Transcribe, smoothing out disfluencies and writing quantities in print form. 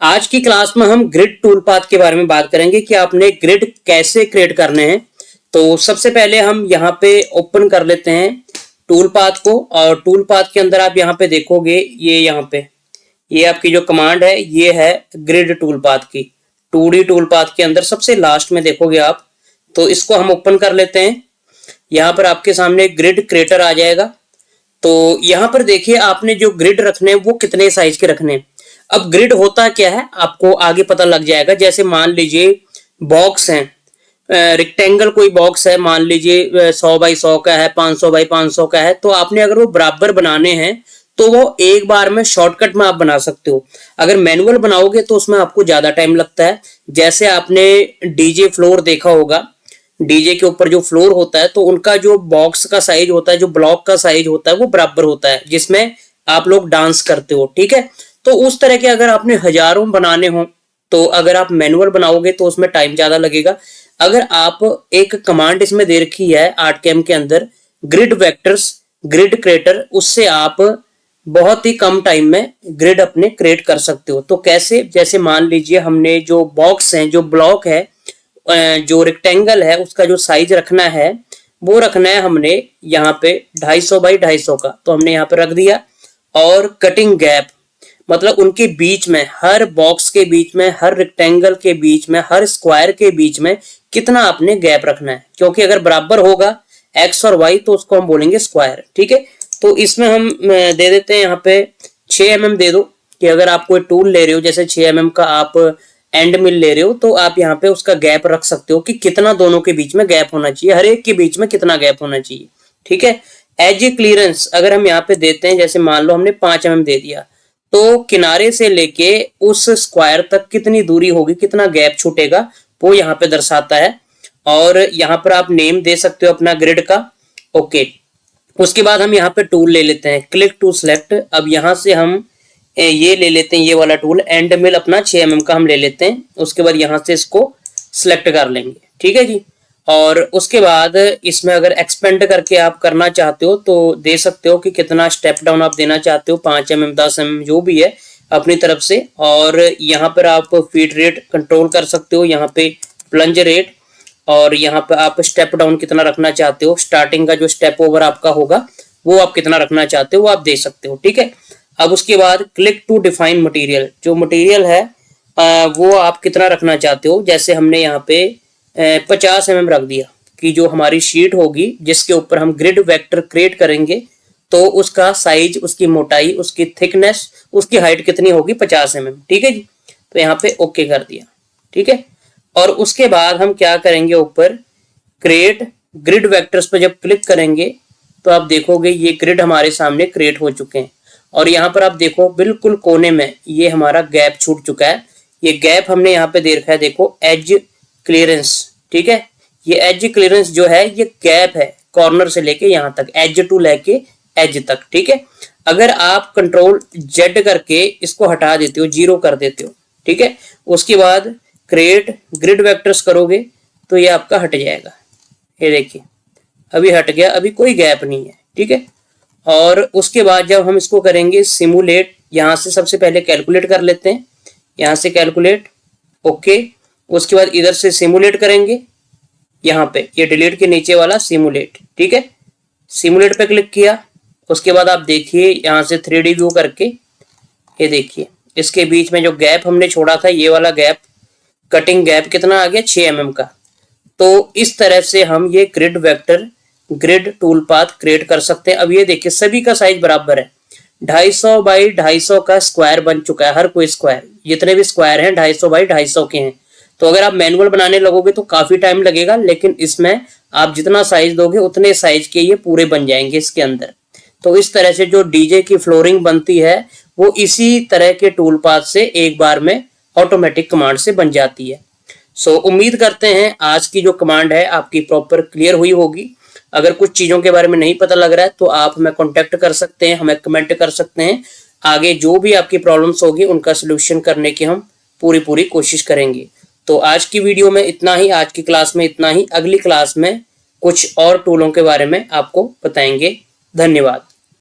आज की क्लास में हम ग्रिड टूल पाथ के बारे में बात करेंगे कि आपने ग्रिड कैसे क्रिएट करने हैं। तो सबसे पहले हम यहाँ पे ओपन कर लेते हैं टूल पाथ को, और टूल पाथ के अंदर आप यहाँ पे देखोगे ये यहाँ पे ये आपकी जो कमांड है ये है ग्रिड टूल पाथ की। 2D टूल पाथ के अंदर सबसे लास्ट में देखोगे आप, तो इसको हम ओपन कर लेते हैं। यहाँ पर आपके सामने ग्रिड क्रिएटर आ जाएगा। तो यहाँ पर देखिए आपने जो ग्रिड रखने हैं वो कितने साइज के रखने हैं। अब ग्रिड होता क्या है आपको आगे पता लग जाएगा। जैसे मान लीजिए बॉक्स है, रेक्टेंगल कोई बॉक्स है, मान लीजिए 100 बाई 100 का है, 500 बाई 500 का है, तो आपने अगर वो बराबर बनाने हैं तो वो एक बार में शॉर्टकट में आप बना सकते हो। अगर मैनुअल बनाओगे तो उसमें आपको ज्यादा टाइम लगता है। जैसे आपने डीजे फ्लोर देखा होगा, डीजे के ऊपर जो फ्लोर होता है तो उनका जो बॉक्स का साइज होता है, जो ब्लॉक का साइज होता है वो बराबर होता है जिसमें आप लोग डांस करते हो, ठीक है। तो उस तरह के अगर आपने हजारों बनाने हो तो अगर आप मैनुअल बनाओगे तो उसमें टाइम ज्यादा लगेगा। अगर आप एक कमांड इसमें दे रखी है आर्टकैम के अंदर ग्रिड वेक्टर्स ग्रिड क्रिएटर, उससे आप बहुत ही कम टाइम में ग्रिड अपने क्रिएट कर सकते हो। तो कैसे, जैसे मान लीजिए हमने जो बॉक्स है, जो ब्लॉक है, जो रेक्टेंगल है, उसका जो साइज रखना है वो रखना है हमने यहाँ पे 250 बाई 250 का, तो हमने यहाँ पे रख दिया। और कटिंग गैप मतलब उनके बीच में, हर बॉक्स के बीच में, हर रेक्टेंगल के बीच में, हर स्क्वायर के बीच में कितना आपने गैप रखना है, क्योंकि अगर बराबर होगा एक्स और वाई तो उसको हम बोलेंगे स्क्वायर, ठीक है। तो इसमें हम दे देते हैं यहाँ पे 6 mm दे दो, कि अगर आप कोई टूल ले रहे हो जैसे 6 mm का आप एंड मिल ले रहे हो तो आप यहाँ पे उसका गैप रख सकते हो कि कितना दोनों के बीच में गैप होना चाहिए, हर एक के बीच में कितना गैप होना चाहिए, ठीक है। एज क्लियरेंस अगर हम यहाँ पे देते हैं, जैसे मान लो हमने 5 mm दे दिया, तो किनारे से लेके उस स्क्वायर तक कितनी दूरी होगी, कितना गैप छूटेगा वो यहाँ पे दर्शाता है। और यहाँ पर आप नेम दे सकते हो अपना ग्रिड का, ओके। उसके बाद हम यहाँ पे टूल ले लेते हैं, क्लिक टू सिलेक्ट। अब यहाँ से हम ये ले लेते हैं, ये वाला टूल एंड मिल अपना 6 mm का हम ले लेते हैं। उसके बाद यहाँ से इसको सिलेक्ट कर लेंगे, ठीक है जी। और उसके बाद इसमें अगर एक्सपेंड करके आप करना चाहते हो तो दे सकते हो कि कितना स्टेप डाउन आप देना चाहते हो, 5 mm 10 mm जो भी है अपनी तरफ से। और यहाँ पर आप फीड रेट कंट्रोल कर सकते हो, यहाँ पे प्लंज रेट, और यहाँ पे आप स्टेप डाउन कितना रखना चाहते हो, स्टार्टिंग का जो स्टेप ओवर आपका होगा वो आप कितना रखना चाहते हो वो आप दे सकते हो, ठीक है। अब उसके बाद क्लिक टू डिफाइन मटेरियल, जो मटेरियल है वो आप कितना रखना चाहते हो। जैसे हमने यहाँ पे 50 mm रख दिया कि जो हमारी शीट होगी जिसके ऊपर हम ग्रिड वेक्टर क्रिएट करेंगे तो उसका साइज, उसकी मोटाई, उसकी थिकनेस, उसकी हाइट कितनी होगी, 50 mm, ठीक है जी। तो यहाँ पे ओके कर दिया, ठीक है। और उसके बाद हम क्या करेंगे, ऊपर क्रिएट ग्रिड वेक्टर्स पर जब क्लिक करेंगे तो आप देखोगे ये ग्रिड हमारे सामने क्रिएट हो चुके हैं। और यहाँ पर आप देखो बिल्कुल कोने में ये हमारा गैप छूट चुका है। ये गैप हमने यहाँ पे दे रखा है, देखो एज क्लियरेंस, ठीक है। ये एज क्लियरेंस जो है ये गैप है कॉर्नर से लेके यहाँ तक, एज टू लेके एज तक, ठीक है। अगर आप कंट्रोल जेड करके इसको हटा देते हो, 0 कर देते हो, ठीक है, उसके बाद क्रिएट ग्रिड वेक्टर्स करोगे तो ये आपका हट जाएगा। ये देखिए अभी हट गया, अभी कोई गैप नहीं है, ठीक है। और उसके बाद जब हम इसको करेंगे सिमुलेट, यहाँ से सबसे पहले कैलकुलेट कर लेते हैं, यहाँ से कैलकुलेट, ओके। उसके बाद इधर से सिमुलेट करेंगे, यहाँ पे ये डिलीट के नीचे वाला सिमुलेट, ठीक है। सिमुलेट पे क्लिक किया, उसके बाद आप देखिए यहाँ से 3D व्यू करके ये देखिए इसके बीच में जो गैप हमने छोड़ा था, ये वाला गैप, कटिंग गैप कितना आ गया, 6 mm का। तो इस तरह से हम ये grid vector grid tool path create कर सकते हैं। अब ये देखिए सभी का साइज बराबर है, 250 बाई 250 का स्क्वायर बन चुका है। हर कोई स्क्वायर, जितने भी स्क्वायर हैं 250 बाई 250 के हैं। तो अगर आप मैनुअल बनाने लगोगे तो काफी टाइम लगेगा, लेकिन इसमें आप जितना साइज दोगे उतने साइज के ये पूरे बन जाएंगे इसके अंदर। तो इस तरह से जो डीजे की फ्लोरिंग बनती है वो इसी तरह के टूल पाथ से एक बार में ऑटोमेटिक कमांड से बन जाती है। सो उम्मीद करते हैं आज की जो कमांड है आपकी प्रॉपर क्लियर हुई होगी। अगर कुछ चीजों के बारे में नहीं पता लग रहा है तो आप हमें कांटेक्ट कर सकते हैं, हमें कमेंट कर सकते हैं। आगे जो भी आपकी प्रॉब्लम्स होगी उनका सोल्यूशन करने की हम पूरी कोशिश करेंगे। तो आज की वीडियो में इतना ही, आज की क्लास में इतना ही। अगली क्लास में कुछ और टूलों के बारे में आपको बताएंगे। धन्यवाद।